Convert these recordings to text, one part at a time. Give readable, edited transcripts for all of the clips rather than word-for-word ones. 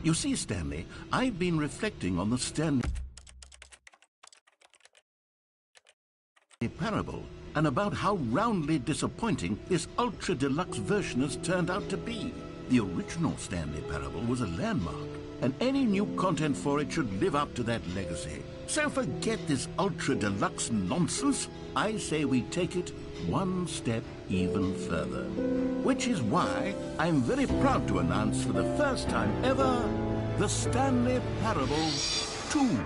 You see, Stanley, I've been reflecting on the Stanley Parable and about how roundly disappointing this ultra-deluxe version has turned out to be. The original Stanley Parable was a landmark, and any new content for it should live up to that legacy. So forget this ultra-deluxe nonsense. I say we take it one step even further. Which is why I'm very proud to announce for the first time ever, the Stanley Parable 2.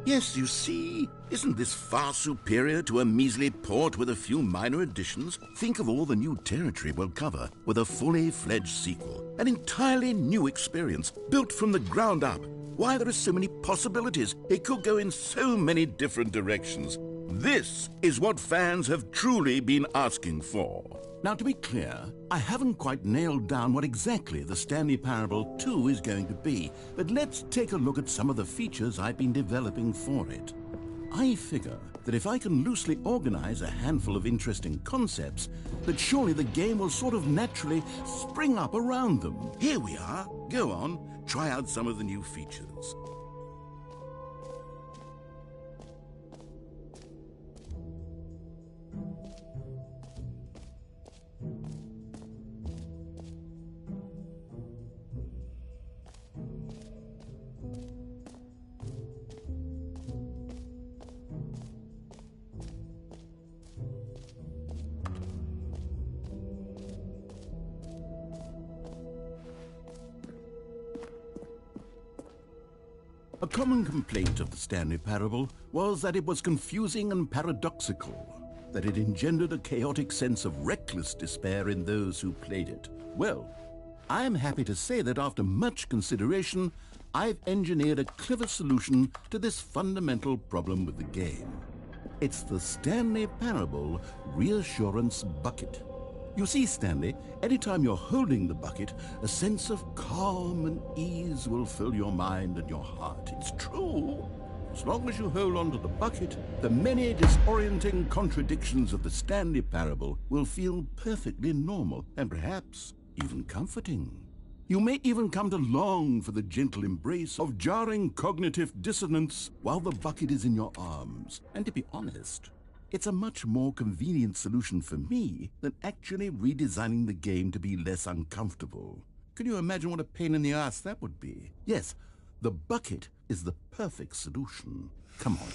Yes, you see, isn't this far superior to a measly port with a few minor additions? Think of all the new territory we'll cover with a fully fledged sequel. An entirely new experience, built from the ground up. Why, there are so many possibilities. It could go in so many different directions. This is what fans have truly been asking for. Now, to be clear, I haven't quite nailed down what exactly the Stanley Parable 2 is going to be, but let's take a look at some of the features I've been developing for it. I figure that if I can loosely organize a handful of interesting concepts, that surely the game will sort of naturally spring up around them. Here we are. Go on, try out some of the new features. A common complaint of the Stanley Parable was that it was confusing and paradoxical, that it engendered a chaotic sense of reckless despair in those who played it. Well, I am happy to say that after much consideration, I've engineered a clever solution to this fundamental problem with the game. It's the Stanley Parable Reassurance Bucket. You see, Stanley, anytime you're holding the bucket, a sense of calm and ease will fill your mind and your heart. It's true. As long as you hold on to the bucket, the many disorienting contradictions of the Stanley Parable will feel perfectly normal and perhaps even comforting. You may even come to long for the gentle embrace of jarring cognitive dissonance while the bucket is in your arms. And to be honest, it's a much more convenient solution for me than actually redesigning the game to be less uncomfortable. Can you imagine what a pain in the ass that would be? Yes, the bucket is the perfect solution. Come on,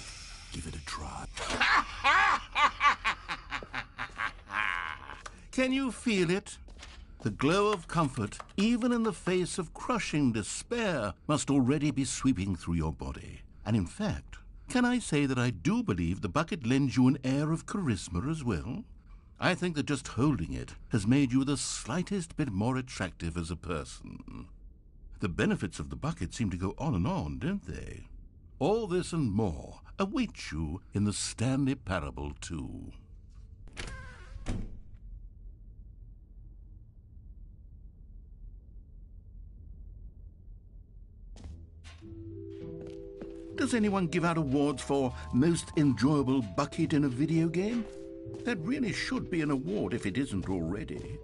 give it a try. Can you feel it? The glow of comfort, even in the face of crushing despair, must already be sweeping through your body. And in fact, can I say that I do believe the bucket lends you an air of charisma as well? I think that just holding it has made you the slightest bit more attractive as a person. The benefits of the bucket seem to go on, don't they? All this and more await you in the Stanley Parable 2. Does anyone give out awards for most enjoyable bucket in a video game? That really should be an award if it isn't already.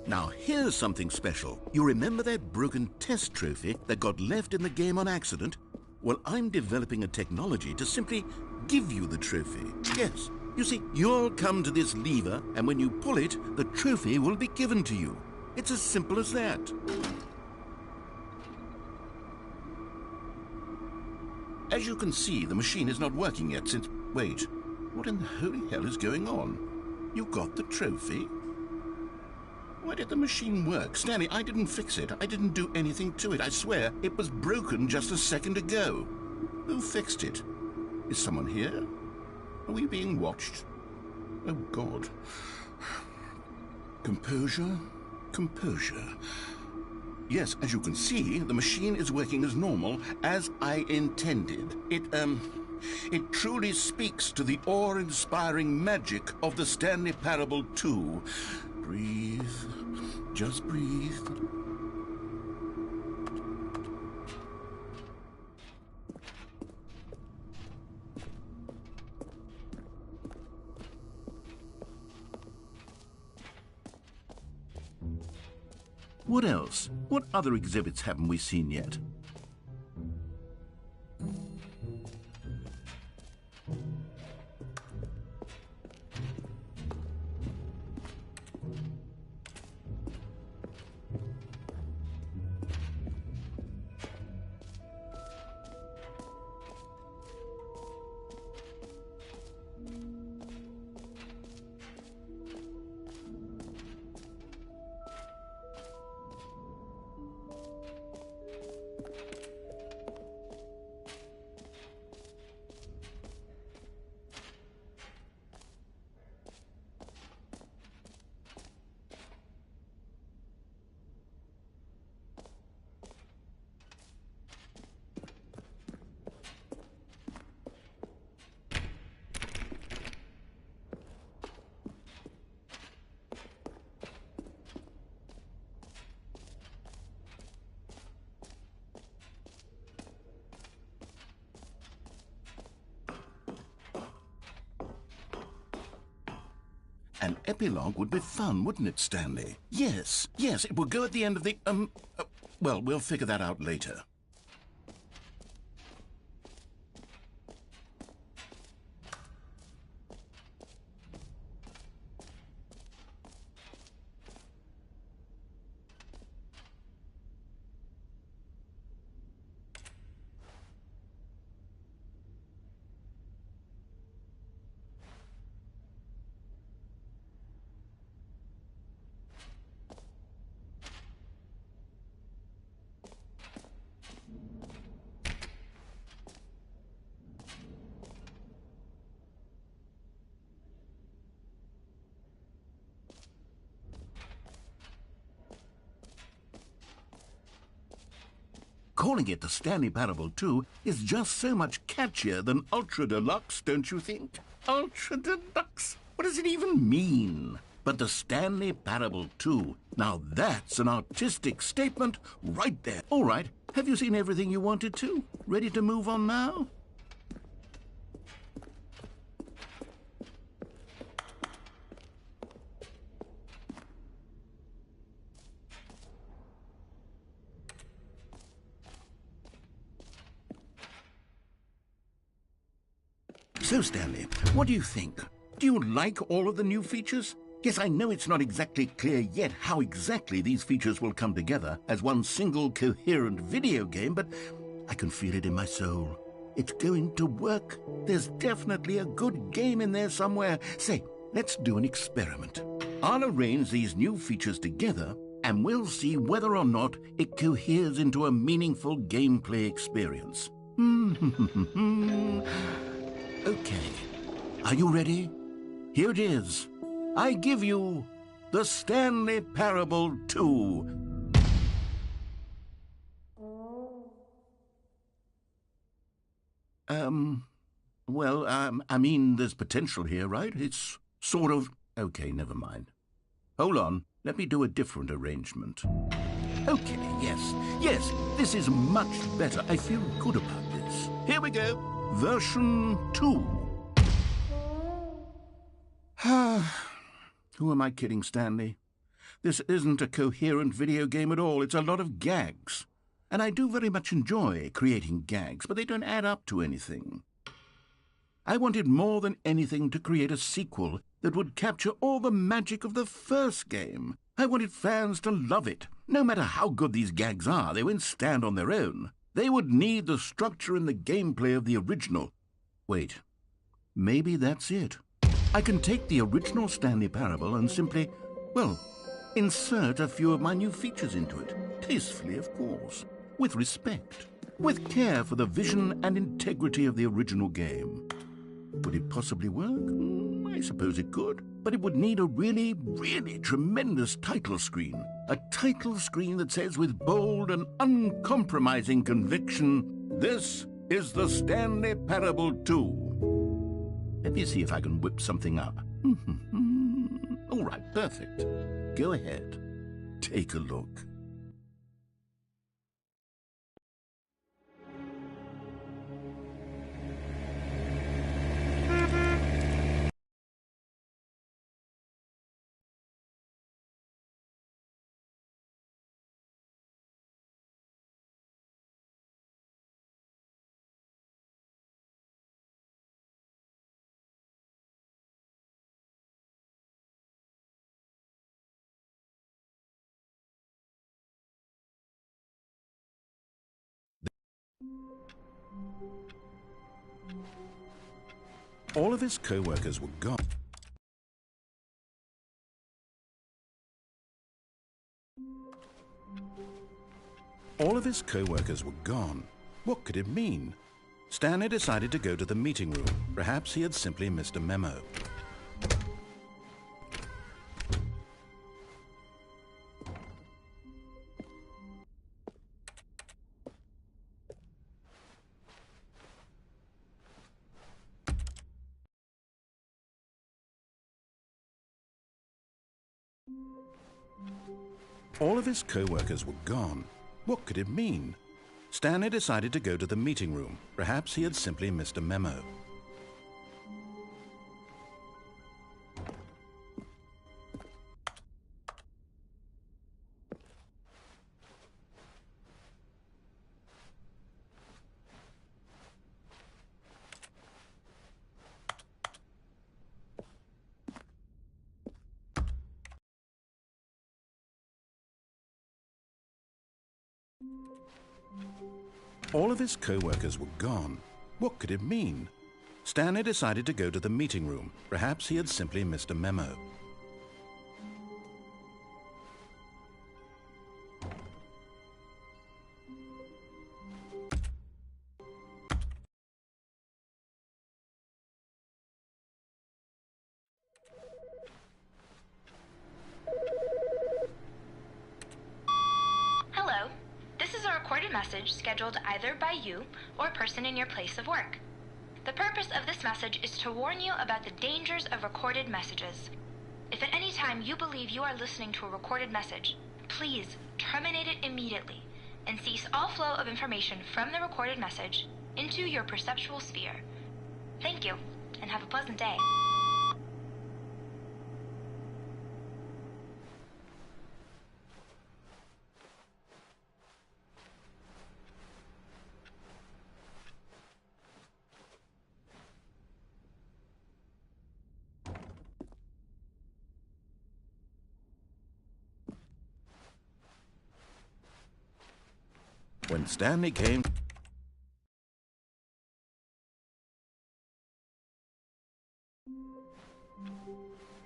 Now, here's something special. You remember that broken test trophy that got left in the game on accident? Well, I'm developing a technology to simply give you the trophy. Yes, you see, you'll come to this lever, and when you pull it, the trophy will be given to you. It's as simple as that. As you can see, the machine is not working yet since... Wait, what in the holy hell is going on? You got the trophy? Why did the machine work? Stanley, I didn't fix it. I didn't do anything to it. I swear, it was broken just a second ago. Who fixed it? Is someone here? Are we being watched? Oh, God. Composure, composure. Yes, as you can see, the machine is working as normal, as I intended. It truly speaks to the awe-inspiring magic of the Stanley Parable 2. Breathe. Just breathe. What else? What other exhibits haven't we seen yet? An epilogue would be fun, wouldn't it, Stanley? Yes, it would go at the end of the, well, we'll figure that out later. Calling it the Stanley Parable 2 is just so much catchier than Ultra Deluxe, don't you think? Ultra Deluxe? What does it even mean? But the Stanley Parable 2, now that's an artistic statement right there. All right, have you seen everything you wanted to? Ready to move on now? So, Stanley, what do you think? Do you like all of the new features? Yes, I know it's not exactly clear yet how exactly these features will come together as one single coherent video game, but I can feel it in my soul. It's going to work. There's definitely a good game in there somewhere. Say, let's do an experiment. I'll arrange these new features together, and we'll see whether or not it coheres into a meaningful gameplay experience. Okay, are you ready? Here it is. I give you the Stanley Parable 2. I mean, there's potential here, right? It's sort of... Okay, never mind. Hold on, let me do a different arrangement. Okay, yes, this is much better. I feel good about this. Here we go. Version 2. Who am I kidding, Stanley? This isn't a coherent video game at all. It's a lot of gags. And I do very much enjoy creating gags, but they don't add up to anything. I wanted more than anything to create a sequel that would capture all the magic of the first game. I wanted fans to love it. No matter how good these gags are, they won't stand on their own. They would need the structure and the gameplay of the original. Wait, maybe that's it. I can take the original Stanley Parable and simply, well, insert a few of my new features into it. Tastefully, of course. With respect. With care for the vision and integrity of the original game. Would it possibly work? I suppose it could. But it would need a really, really tremendous title screen. A title screen that says with bold and uncompromising conviction, "This is the Stanley Parable 2. Let me see if I can whip something up. All right, perfect. Go ahead. Take a look. All of his co-workers were gone. All of his co-workers were gone. What could it mean? Stanley decided to go to the meeting room. Perhaps he had simply missed a memo. All of his co-workers were gone. What could it mean? Stanley decided to go to the meeting room. Perhaps he had simply missed a memo. All of his co-workers were gone. What could it mean? Stanley decided to go to the meeting room. Perhaps he had simply missed a memo. Hello. This is a recorded message scheduled either by you or a person in your place of work. The purpose of this message is to warn you about the dangers of recorded messages. If at any time you believe you are listening to a recorded message, please terminate it immediately and cease all flow of information from the recorded message into your perceptual sphere. Thank you, and have a pleasant day. When Stanley came...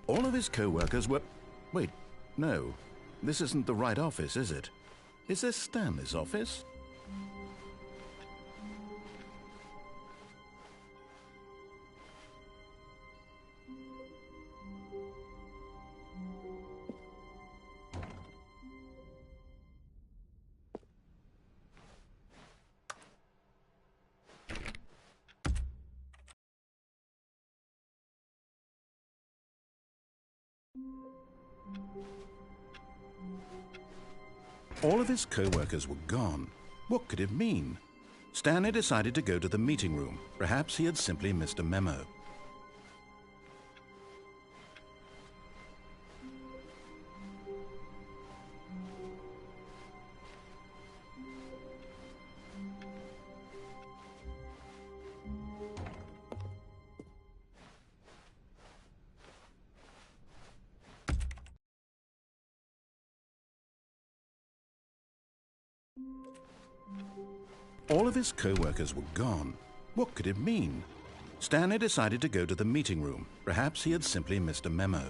All of his co-workers were... Wait, no. This isn't the right office, is it? Is this Stanley's office? All of his co-workers were gone. What could it mean? Stanley decided to go to the meeting room. Perhaps he had simply missed a memo. All of his co-workers were gone. What could it mean? Stanley decided to go to the meeting room. Perhaps he had simply missed a memo.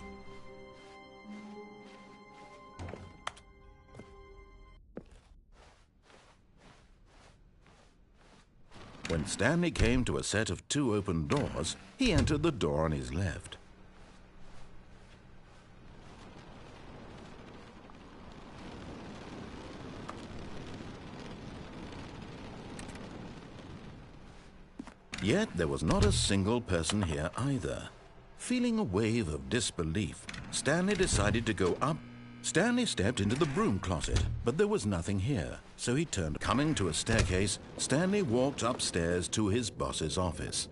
When Stanley came to a set of 2 open doors, he entered the door on his left. Yet there was not a single person here either. Feeling a wave of disbelief, Stanley decided to go up. Stanley stepped into the broom closet, but there was nothing here, so he turned. Coming to a staircase, Stanley walked upstairs to his boss's office.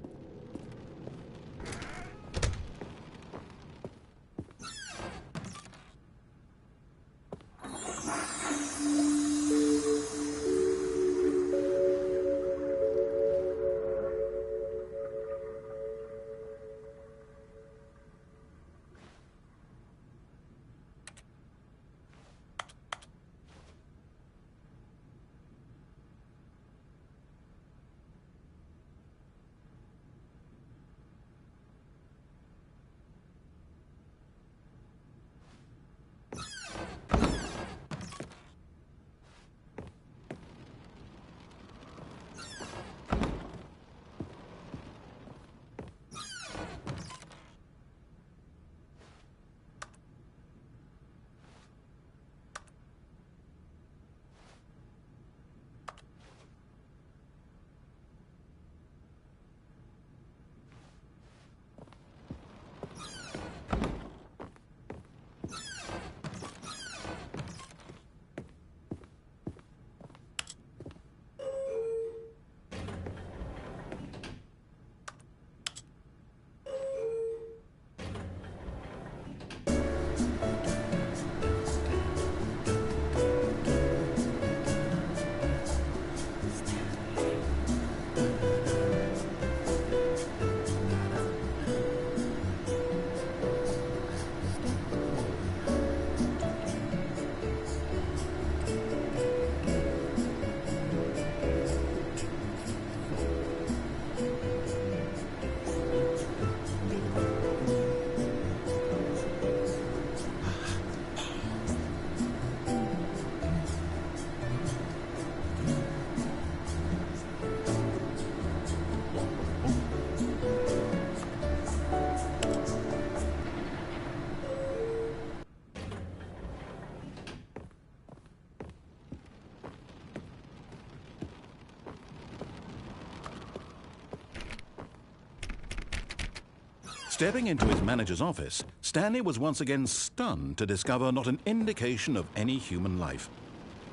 Stepping into his manager's office, Stanley was once again stunned to discover not an indication of any human life.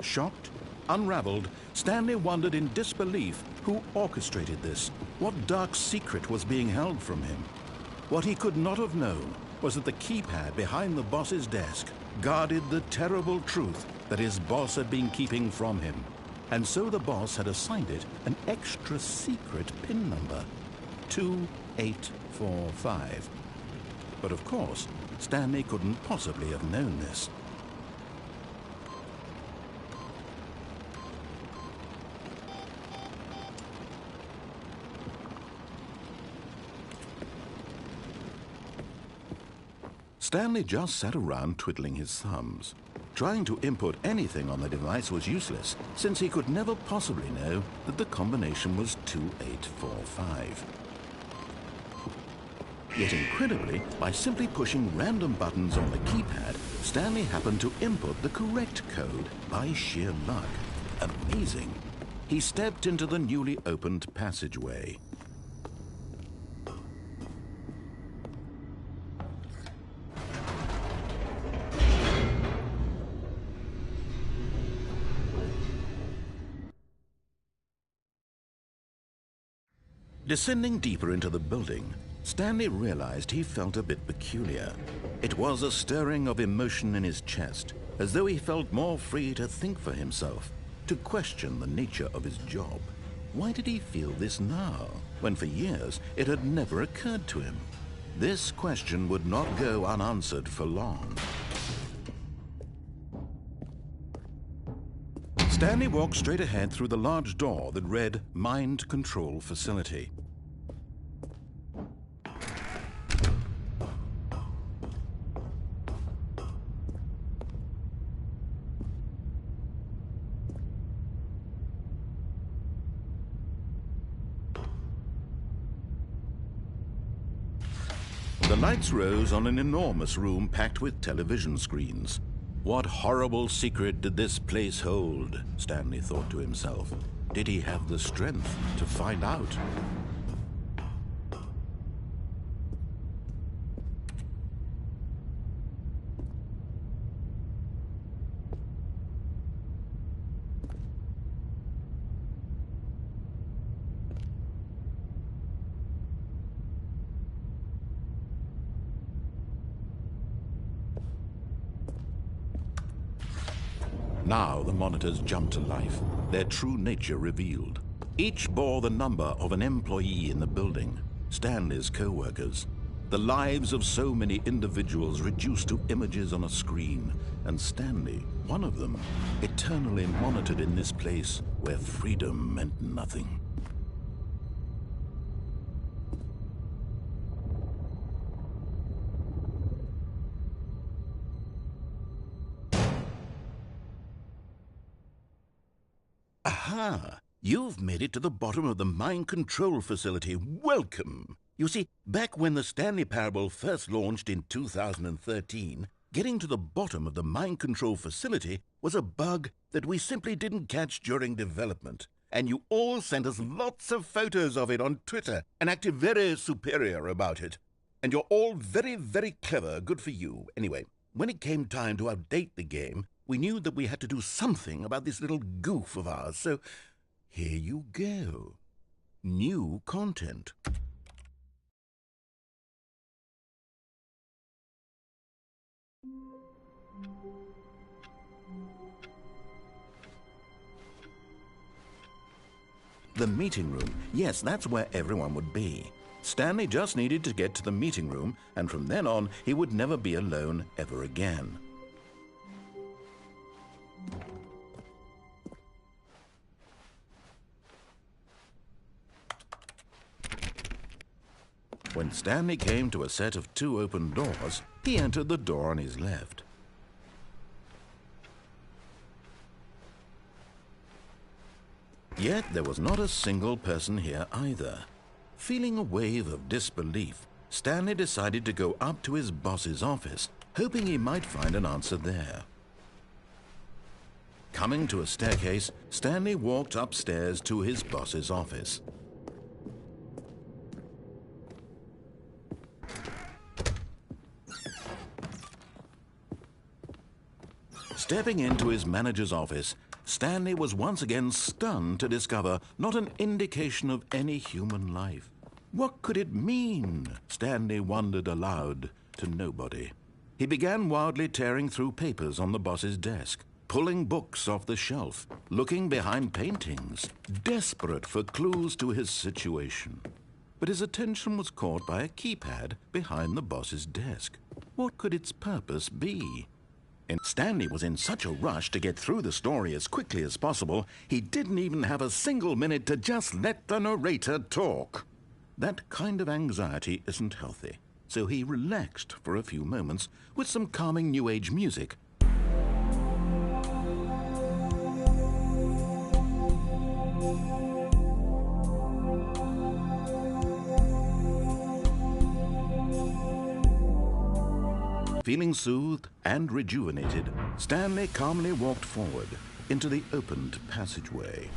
Shocked, unraveled, Stanley wondered in disbelief who orchestrated this, what dark secret was being held from him. What he could not have known was that the keypad behind the boss's desk guarded the terrible truth that his boss had been keeping from him. And so the boss had assigned it an extra secret PIN number, 2845. But of course, Stanley couldn't possibly have known this. Stanley just sat around twiddling his thumbs. Trying to input anything on the device was useless, since he could never possibly know that the combination was 2845. Yet incredibly, by simply pushing random buttons on the keypad, Stanley happened to input the correct code by sheer luck. Amazing. He stepped into the newly opened passageway. Descending deeper into the building, Stanley realized he felt a bit peculiar. It was a stirring of emotion in his chest, as though he felt more free to think for himself, to question the nature of his job. Why did he feel this now, when for years it had never occurred to him? This question would not go unanswered for long. Stanley walked straight ahead through the large door that read Mind Control Facility. The lights rose on an enormous room packed with television screens. What horrible secret did this place hold? Stanley thought to himself. Did he have the strength to find out? Now the monitors jumped to life, their true nature revealed. Each bore the number of an employee in the building, Stanley's co-workers. The lives of so many individuals reduced to images on a screen, and Stanley, one of them, eternally monitored in this place where freedom meant nothing. Aha! You've made it to the bottom of the mind control facility. Welcome! You see, back when the Stanley Parabola first launched in 2013, getting to the bottom of the mind control facility was a bug that we simply didn't catch during development. And you all sent us lots of photos of it on Twitter and acted very superior about it. And you're all very, very clever. Good for you. Anyway, when it came time to update the game, we knew that we had to do something about this little goof of ours, so here you go. New content. The meeting room. Yes, that's where everyone would be. Stanley just needed to get to the meeting room, and from then on, he would never be alone ever again. When Stanley came to a set of 2 open doors, he entered the door on his left. Yet there was not a single person here either. Feeling a wave of disbelief, Stanley decided to go up to his boss's office, hoping he might find an answer there. Coming to a staircase, Stanley walked upstairs to his boss's office. Stepping into his manager's office, Stanley was once again stunned to discover not an indication of any human life. What could it mean? Stanley wondered aloud to nobody. He began wildly tearing through papers on the boss's desk, pulling books off the shelf, looking behind paintings, desperate for clues to his situation. But his attention was caught by a keypad behind the boss's desk. What could its purpose be? And Stanley was in such a rush to get through the story as quickly as possible, he didn't even have a single minute to just let the narrator talk. That kind of anxiety isn't healthy, so he relaxed for a few moments with some calming New Age music. Feeling soothed and rejuvenated, Stanley calmly walked forward into the opened passageway.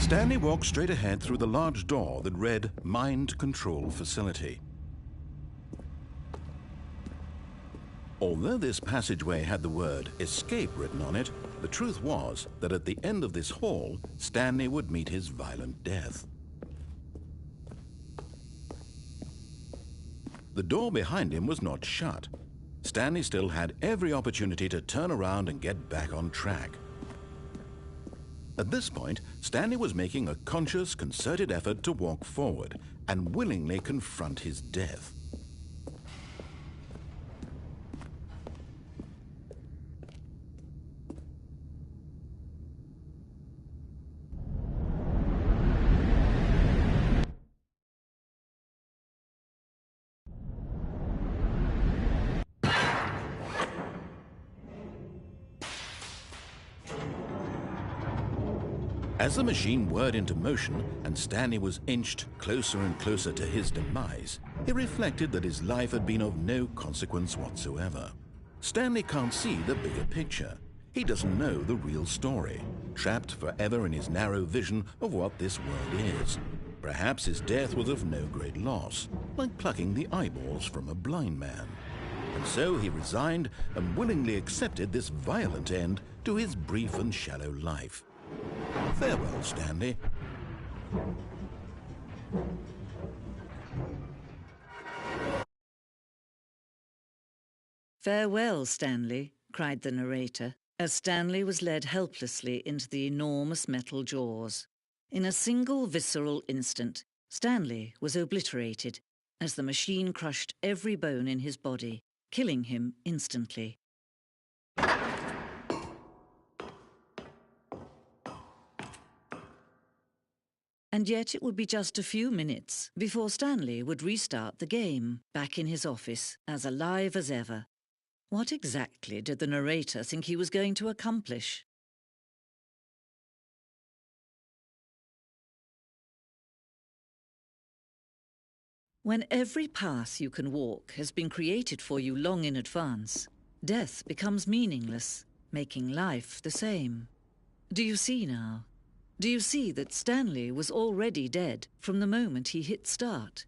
Stanley walked straight ahead through the large door that read Mind Control Facility. Although this passageway had the word escape written on it, the truth was that at the end of this hall, Stanley would meet his violent death. The door behind him was not shut. Stanley still had every opportunity to turn around and get back on track. At this point, Stanley was making a conscious, concerted effort to walk forward and willingly confront his death. As the machine whirred into motion and Stanley was inched closer and closer to his demise, he reflected that his life had been of no consequence whatsoever. Stanley can't see the bigger picture. He doesn't know the real story, trapped forever in his narrow vision of what this world is. Perhaps his death was of no great loss, like plucking the eyeballs from a blind man. And so he resigned and willingly accepted this violent end to his brief and shallow life. Farewell, Stanley. "Farewell, Stanley," cried the narrator, as Stanley was led helplessly into the enormous metal jaws. In a single visceral instant, Stanley was obliterated as the machine crushed every bone in his body, killing him instantly. And yet it would be just a few minutes before Stanley would restart the game, back in his office, as alive as ever. What exactly did the narrator think he was going to accomplish? When every path you can walk has been created for you long in advance, death becomes meaningless, making life the same. Do you see now? Do you see that Stanley was already dead from the moment he hit start?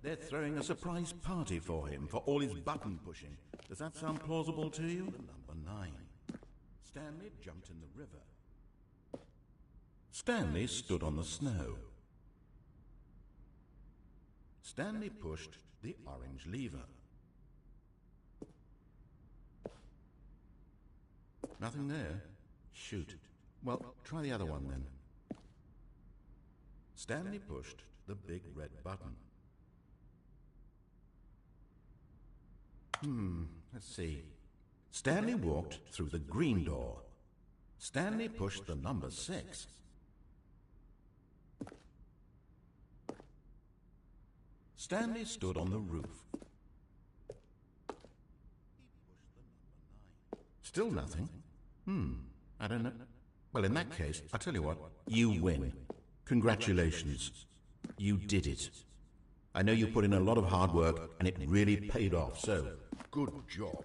They're throwing a surprise party for him for all his button pushing. Does that sound plausible to you? Number 9. Stanley jumped in the river. Stanley stood on the snow. Stanley pushed the orange lever. Nothing there? Shoot. Well, try the other one then. Stanley pushed the big red button. Let's see. Stanley walked through the green door. Stanley pushed the number 6. Stanley stood on the roof. Still nothing? I don't know. Well, in that case, I'll tell you what. You win. Congratulations. You did it. I know you put in a lot of hard work, and it really paid off, so good job.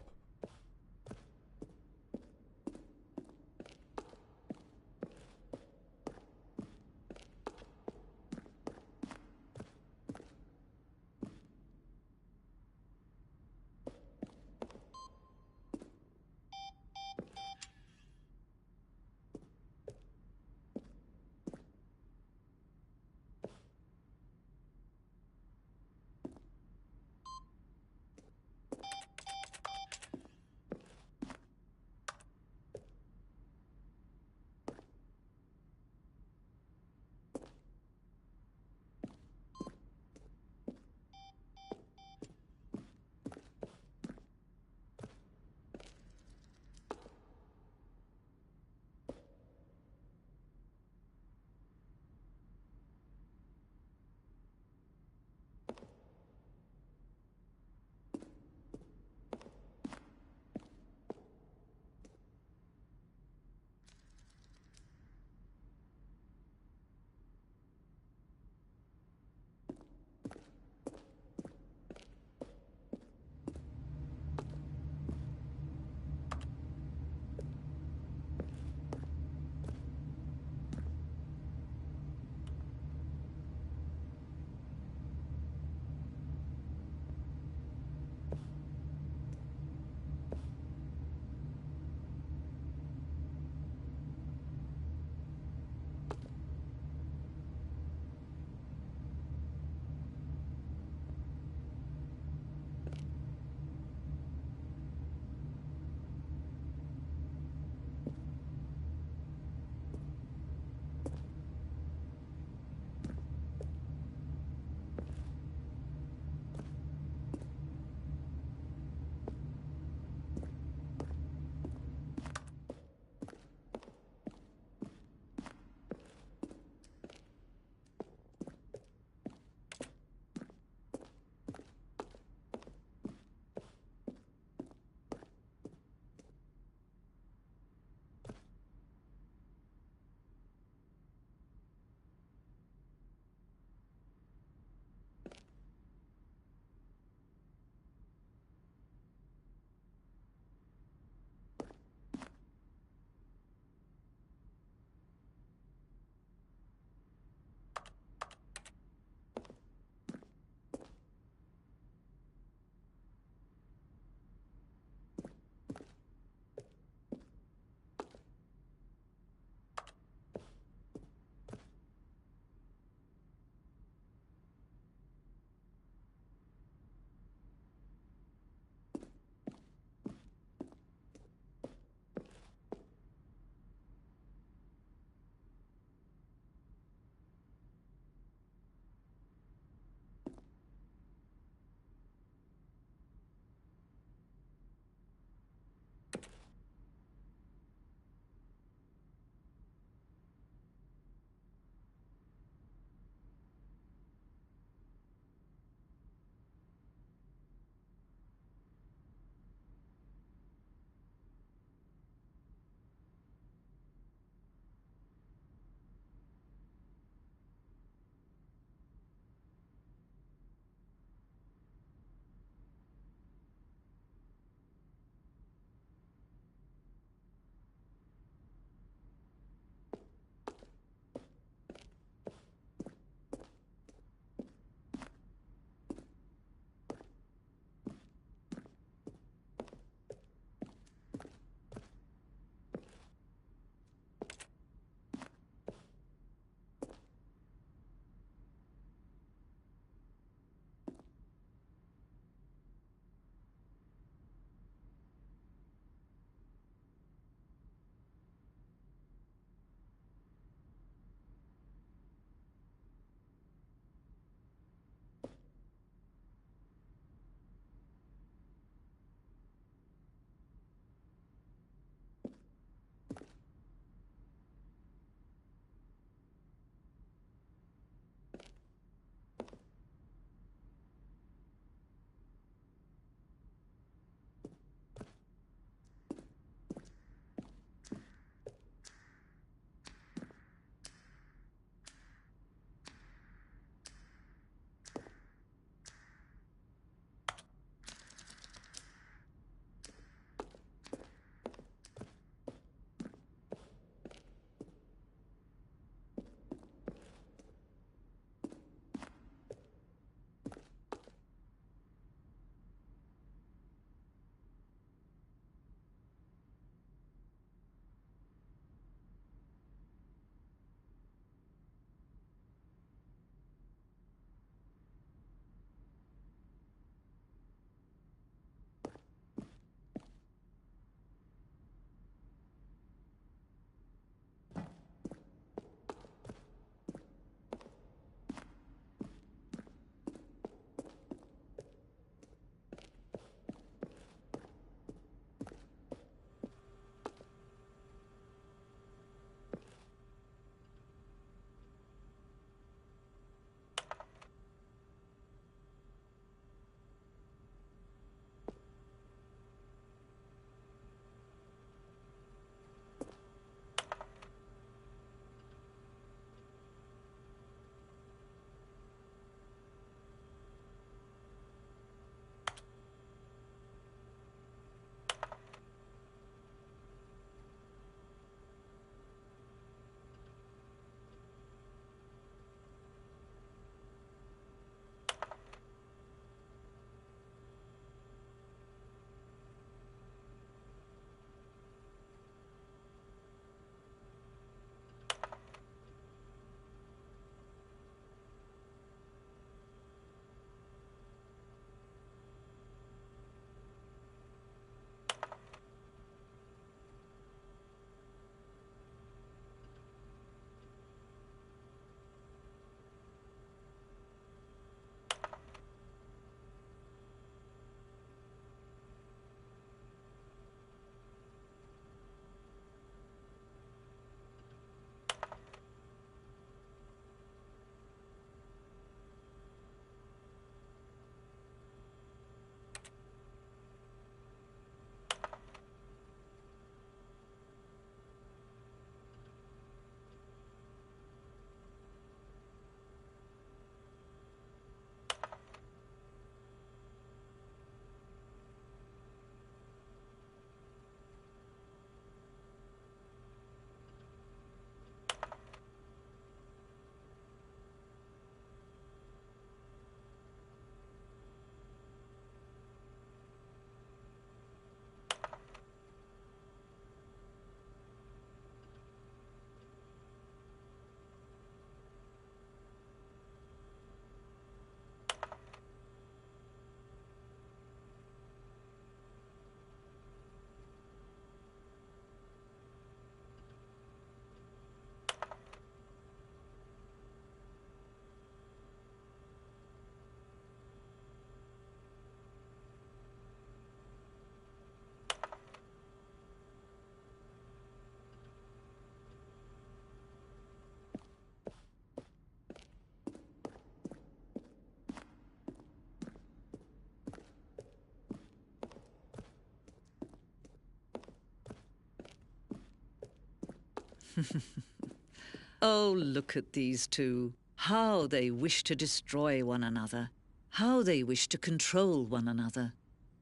Oh, look at these two. How they wish to destroy one another. How they wish to control one another.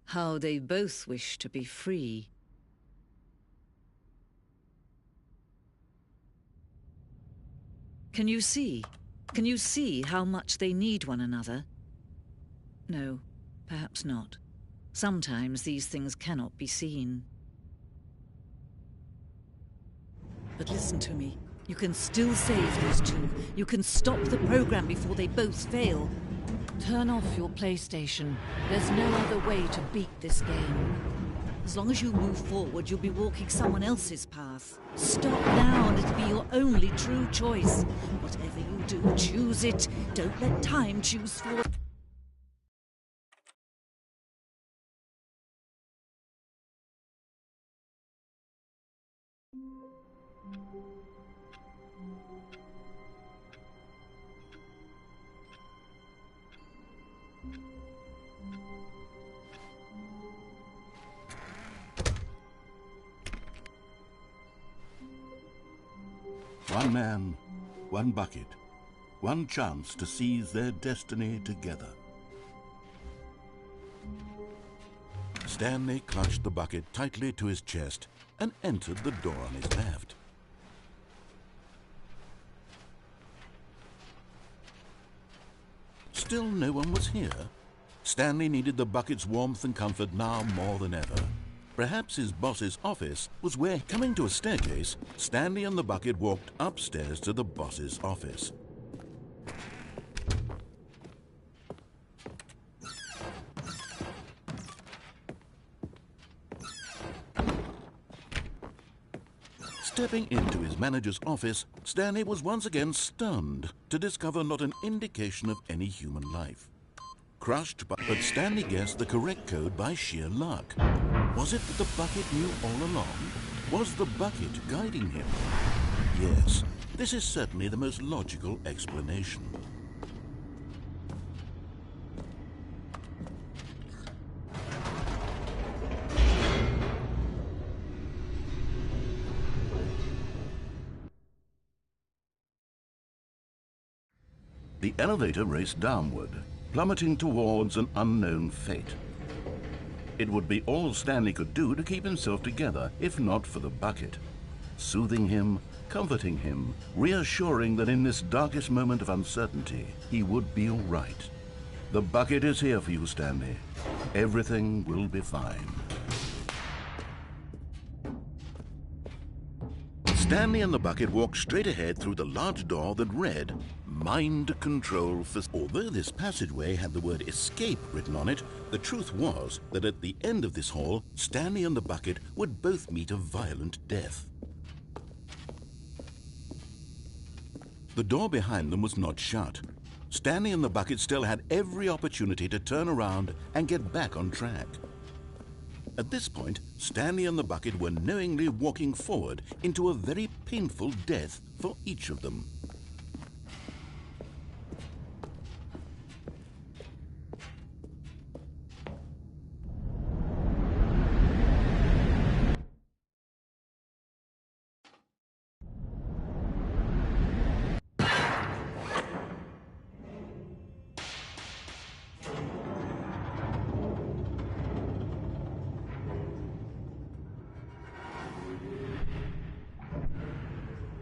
How they both wish to be free. Can you see? Can you see how much they need one another? No, perhaps not. Sometimes these things cannot be seen. But listen to me. You can still save these two. You can stop the program before they both fail. Turn off your PlayStation. There's no other way to beat this game. As long as you move forward, you'll be walking someone else's path. Stop now and it'll be your only true choice. Whatever you do, choose it. Don't let time choose for you. One man, one bucket, one chance to seize their destiny together. Stanley clutched the bucket tightly to his chest and entered the door on his left. Still no one was here. Stanley needed the bucket's warmth and comfort now more than ever. Perhaps his boss's office was where, coming to a staircase, Stanley and the bucket walked upstairs to the boss's office. Stepping into his manager's office, Stanley was once again stunned to discover not an indication of any human life. Crushed, but Stanley guessed the correct code by sheer luck. Was it that the bucket knew all along? Was the bucket guiding him? Yes, this is certainly the most logical explanation. The elevator raced downward, plummeting towards an unknown fate. It would be all Stanley could do to keep himself together, if not for the bucket. Soothing him, comforting him, reassuring that in this darkest moment of uncertainty, he would be all right. The bucket is here for you, Stanley. Everything will be fine. Stanley and the bucket walked straight ahead through the large door that read, Mind Control Facility. Although this passageway had the word escape written on it, the truth was that at the end of this hall, Stanley and the bucket would both meet a violent death. The door behind them was not shut. Stanley and the bucket still had every opportunity to turn around and get back on track. At this point, Stanley and the bucket were knowingly walking forward into a very painful death for each of them.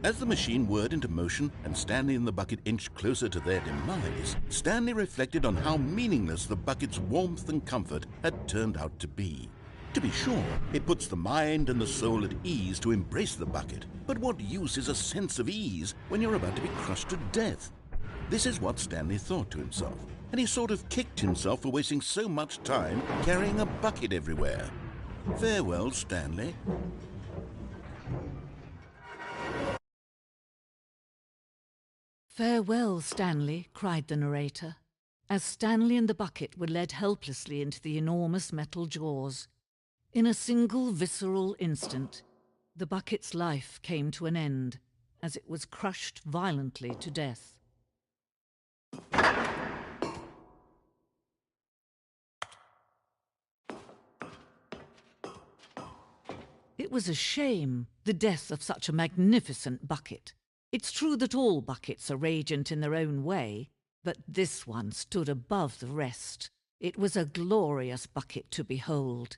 As the machine whirred into motion and Stanley and the bucket inched closer to their demise, Stanley reflected on how meaningless the bucket's warmth and comfort had turned out to be. To be sure, it puts the mind and the soul at ease to embrace the bucket, but what use is a sense of ease when you're about to be crushed to death? This is what Stanley thought to himself, and he sort of kicked himself for wasting so much time carrying a bucket everywhere. Farewell, Stanley. "Farewell, Stanley," cried the narrator, as Stanley and the bucket were led helplessly into the enormous metal jaws. In a single visceral instant, the bucket's life came to an end as it was crushed violently to death. It was a shame, the death of such a magnificent bucket. It's true that all buckets are radiant in their own way, but this one stood above the rest. It was a glorious bucket to behold.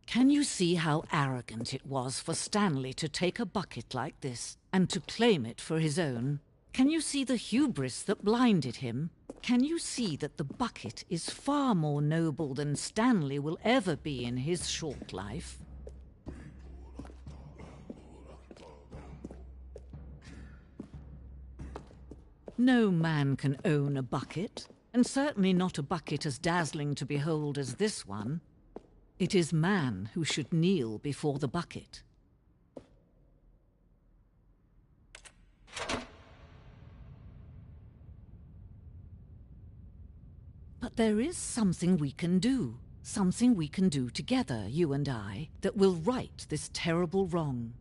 Can you see how arrogant it was for Stanley to take a bucket like this and to claim it for his own? Can you see the hubris that blinded him? Can you see that the bucket is far more noble than Stanley will ever be in his short life? No man can own a bucket, and certainly not a bucket as dazzling to behold as this one. It is man who should kneel before the bucket. But there is something we can do together, you and I, that will right this terrible wrong.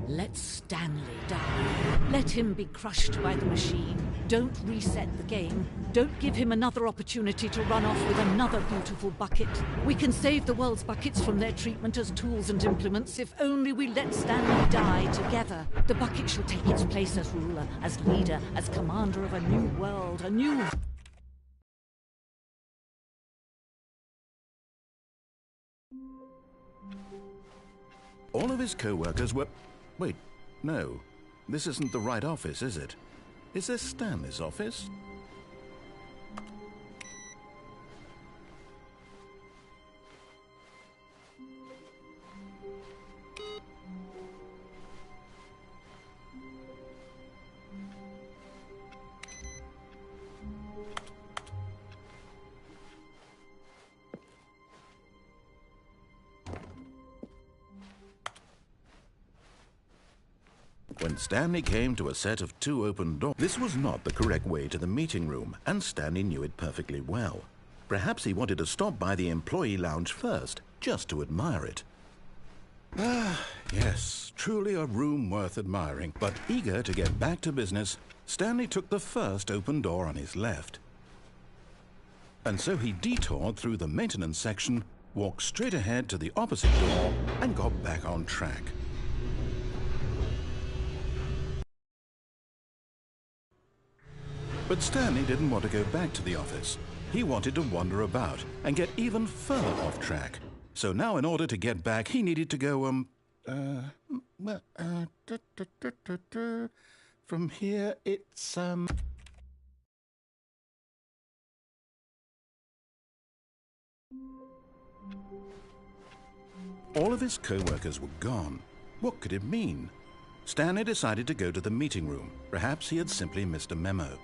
Let Stanley die. Let him be crushed by the machine. Don't reset the game. Don't give him another opportunity to run off with another beautiful bucket. We can save the world's buckets from their treatment as tools and implements if only we let Stanley die together. The bucket shall take its place as ruler, as leader, as commander of a new world, a new... All of his co-workers were... Wait, no. This isn't the right office, is it? Is this Stanley's office? When Stanley came to a set of 2 open doors, this was not the correct way to the meeting room, and Stanley knew it perfectly well. Perhaps he wanted to stop by the employee lounge first, just to admire it. Ah, yes, truly a room worth admiring. But eager to get back to business, Stanley took the first open door on his left. And so he detoured through the maintenance section, walked straight ahead to the opposite door, and got back on track. But Stanley didn't want to go back to the office. He wanted to wander about and get even further off track. So now in order to get back, he needed to go, from here it's, All of his co-workers were gone. What could it mean? Stanley decided to go to the meeting room. Perhaps he had simply missed a memo.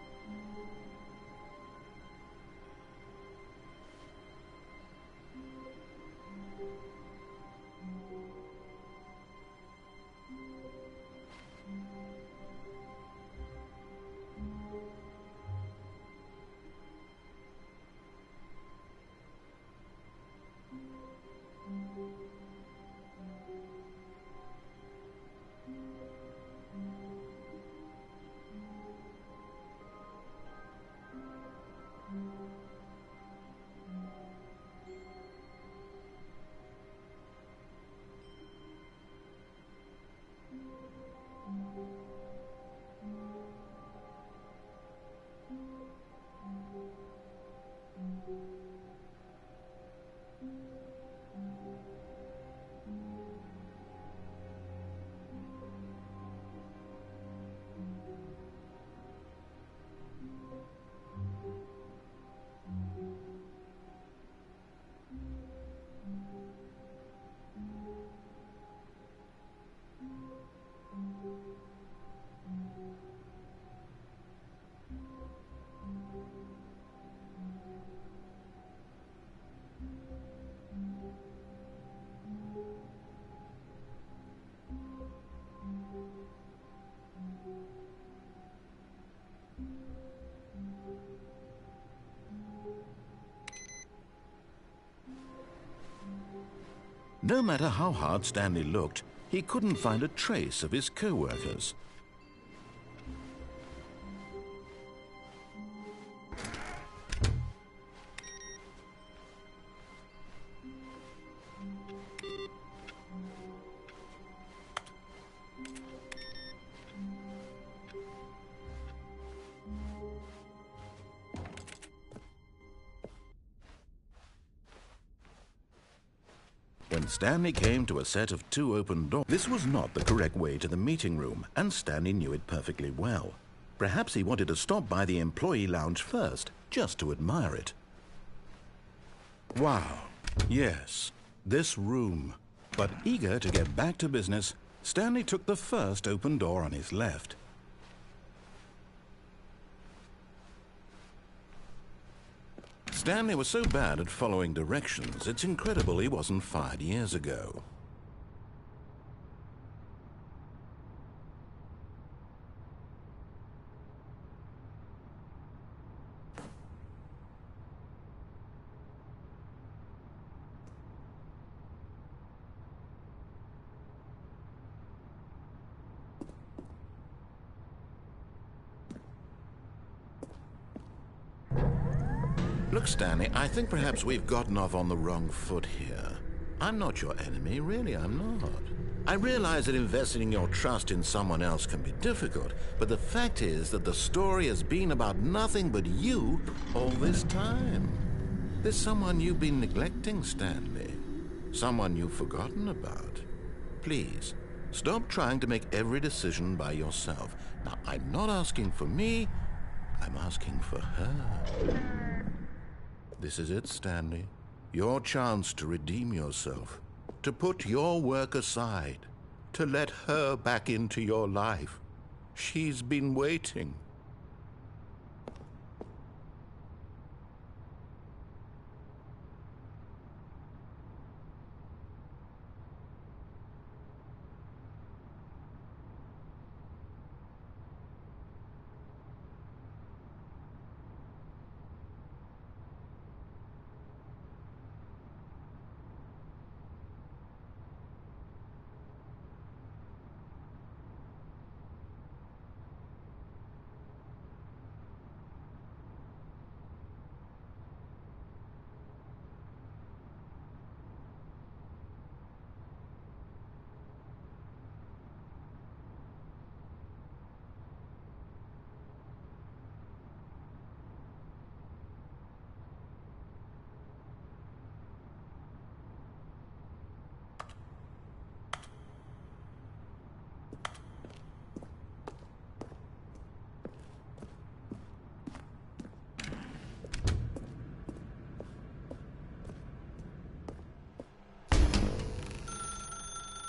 No matter how hard Stanley looked, he couldn't find a trace of his co-workers. When Stanley came to a set of 2 open doors, this was not the correct way to the meeting room, and Stanley knew it perfectly well. Perhaps he wanted to stop by the employee lounge first, just to admire it. Wow, yes, this room. But eager to get back to business, Stanley took the first open door on his left. Stanley was so bad at following directions, it's incredible he wasn't fired years ago. Look, Stanley, I think perhaps we've gotten off on the wrong foot here. I'm not your enemy, really, I'm not. I realize that investing your trust in someone else can be difficult, but the fact is that the story has been about nothing but you all this time. There's someone you've been neglecting, Stanley. Someone you've forgotten about. Please, stop trying to make every decision by yourself. Now, I'm not asking for me, I'm asking for her. This is it, Stanley. Your chance to redeem yourself, to put your work aside, to let her back into your life. She's been waiting.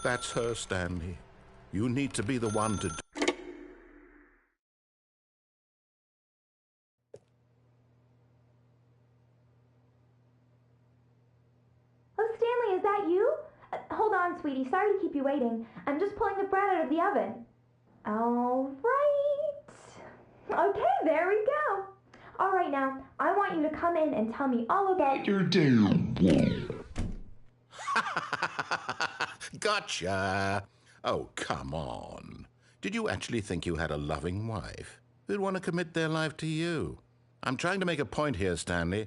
That's her, Stanley. You need to be the one to... Oh, Stanley, is that you? Hold on, sweetie. Sorry to keep you waiting. I'm just pulling the bread out of the oven. All right. Okay, there we go. All right, now, I want you to come in and tell me all about your day. Gotcha! Oh, come on. Did you actually think you had a loving wife who'd want to commit their life to you? I'm trying to make a point here, Stanley.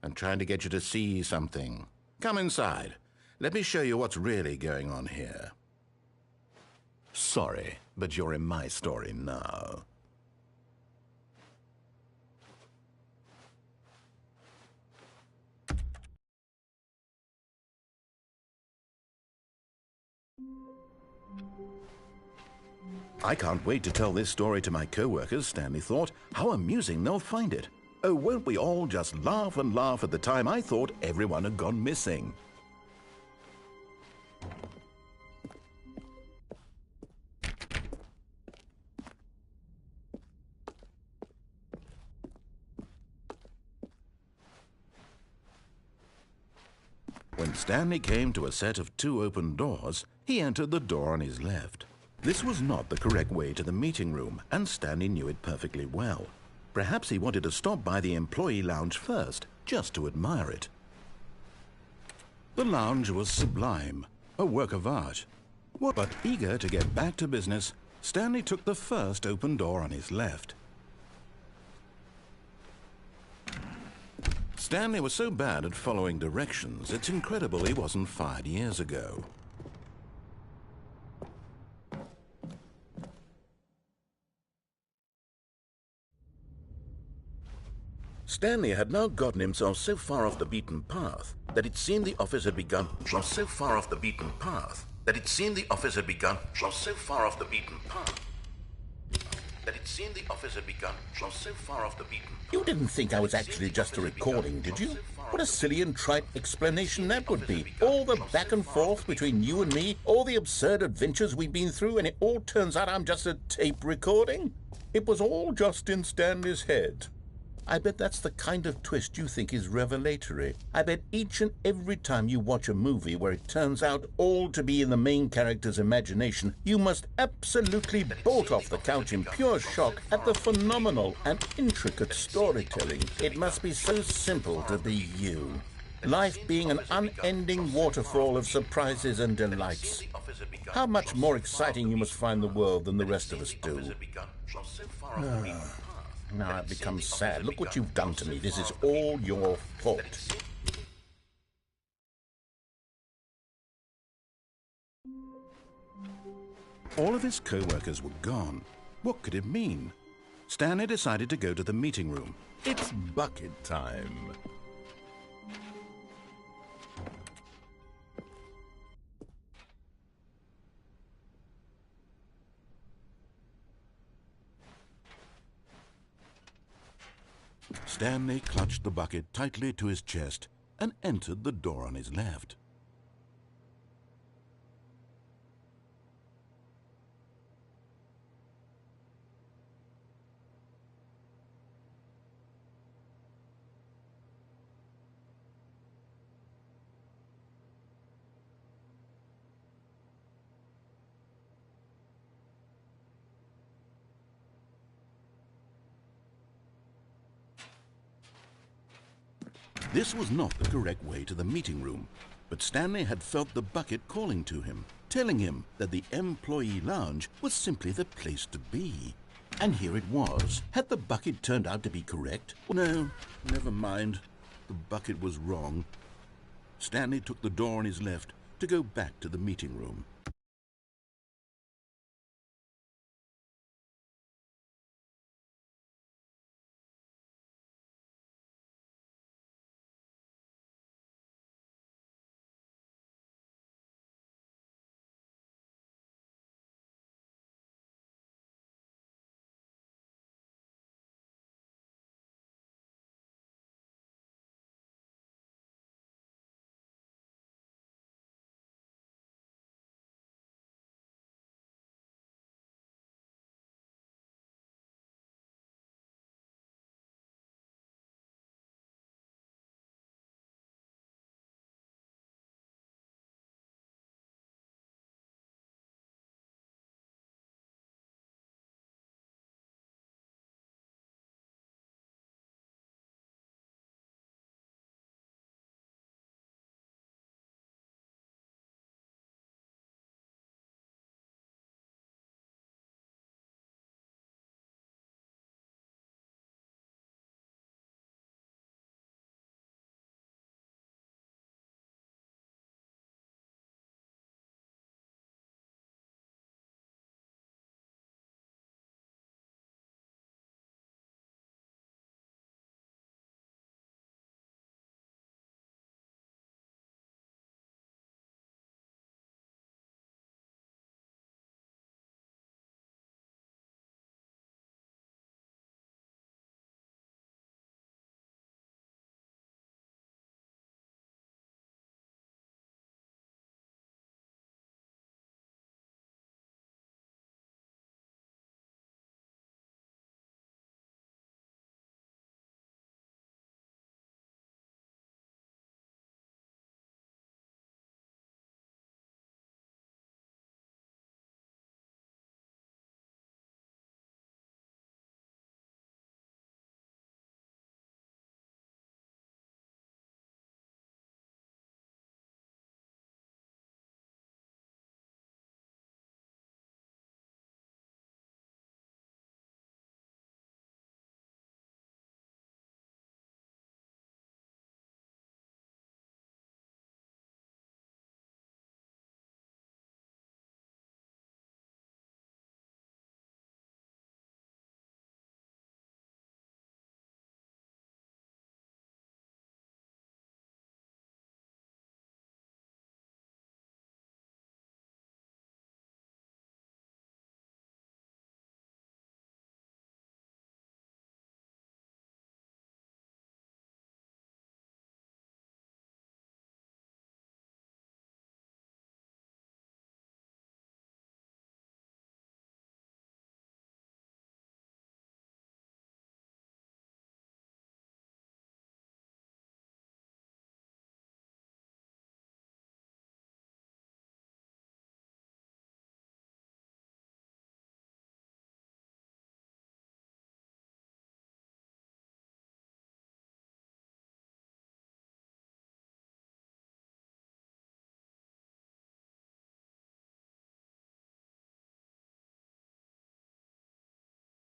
I'm trying to get you to see something. Come inside. Let me show you what's really going on here. Sorry, but you're in my story now. I can't wait to tell this story to my co-workers, Stanley thought. How amusing they'll find it. Oh, won't we all just laugh and laugh at the time I thought everyone had gone missing. When Stanley came to a set of 2 open doors, he entered the door on his left. This was not the correct way to the meeting room, and Stanley knew it perfectly well. Perhaps he wanted to stop by the employee lounge first, just to admire it. The lounge was sublime. a work of art. But eager to get back to business, Stanley took the first open door on his left. Stanley was so bad at following directions, it's incredible he wasn't fired years ago. Stanley had now gotten himself so far off the beaten path that it seemed the office had begun. You didn't think I was actually just a recording, did you? What a silly and trite explanation that would be. All the back and forth between you and me, all the absurd adventures we've been through, and it all turns out I'm just a tape recording? It was all just in Stanley's head. I bet that's the kind of twist you think is revelatory. I bet each and every time you watch a movie where it turns out all to be in the main character's imagination, you must absolutely bolt off the couch in pure shock at the phenomenal and intricate storytelling. It must be so simple to be you. Life being an unending waterfall of surprises and delights. How much more exciting you must find the world than the rest of us do. Now I've become sad. Look what you've done to me. This is all your fault. All of his co-workers were gone. What could it mean? Stanley decided to go to the meeting room. It's bucket time. Stanley clutched the bucket tightly to his chest and entered the door on his left. This was not the correct way to the meeting room, but Stanley had felt the bucket calling to him, telling him that the employee lounge was simply the place to be. And here it was. Had the bucket turned out to be correct? No, never mind. The bucket was wrong. Stanley took the door on his left to go back to the meeting room.